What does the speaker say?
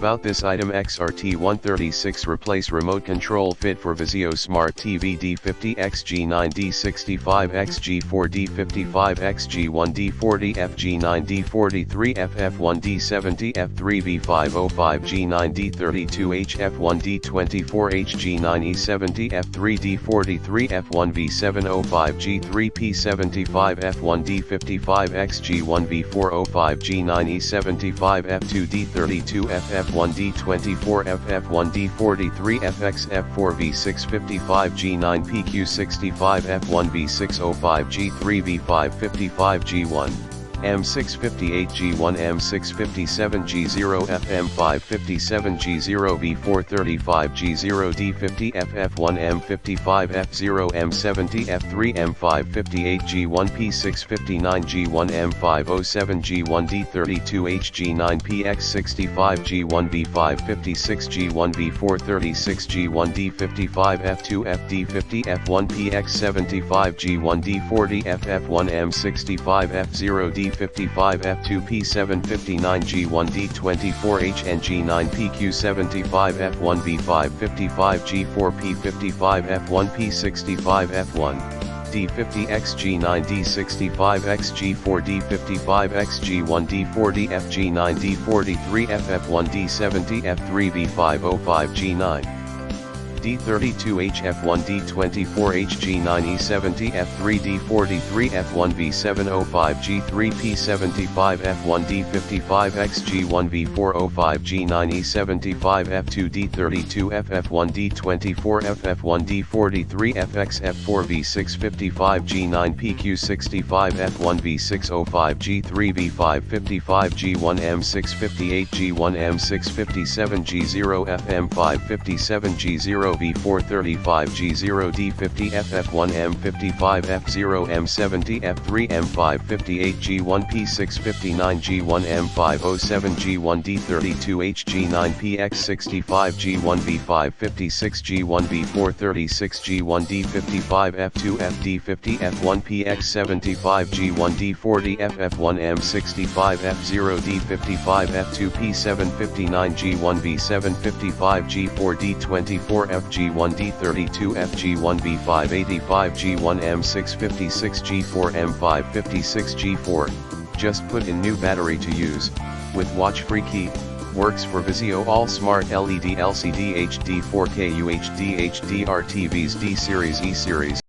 About this item: XRT136 replace remote control fit for VIZIO Smart TV D50x-G9 D65x-G4 D55x-G1 D40f-G9 D43f-F1 D70-F3 V505-G9 D32h-F1 D24h-G9 E70-F3 D43f-F1 V705-G3 P75f-1 D55x-G1 V405-G9 E75f2 D32f-F1 D24f-F1 D43f-F4 V655-G9 PQ65f1 V605-G3 V555-G1 M658-G1 M657-G0 FM557-G0 V435-G0 D50f-F1 M55f0 M70-F3 M558-G1 P659-G1 M507-G1 D32h-G9 PX65-G1 V556-G1 V436-G1 D55f2 FD50f1 PX75-G1 D40f-F1 M65f0 D55f2 P759-G1 D24h-G9 PQ75f1 V555-G4 P55f1 P65f1 D50x-G9 D65x-G4 D55x-G1 D40f-G9 D43f-F1 D70-F3 V505-G9 D32h-F1 D24h-G9 E70-F3 D43f-1 V705-G3 P75f1 D55x-G1 V405-G9 E75f2 D32f-F1 D24f-F1 D43f-F4 V655-G9 PQ65f1 V605-G3 V555-G1 M658-G1 M657-G0 FM557-G0 V435-G0 D50f-F1 M55f0 M70-F3 M558-G1 P659-G1 M507-G1 D32h-G9 PX65-G1 V556-G1 V436-G1 D55f2 FD50f1 PX75-G1 D40f-F1 M65f0 D55f2 P759-G1 V755-G4 D24f-G1 D32f-G1 V585-G1 M656-G4 M556-G4. Just put in new battery to use, with watch-free key. Works for VIZIO all smart LED LCD HD 4K UHD HDR TVs D series E series.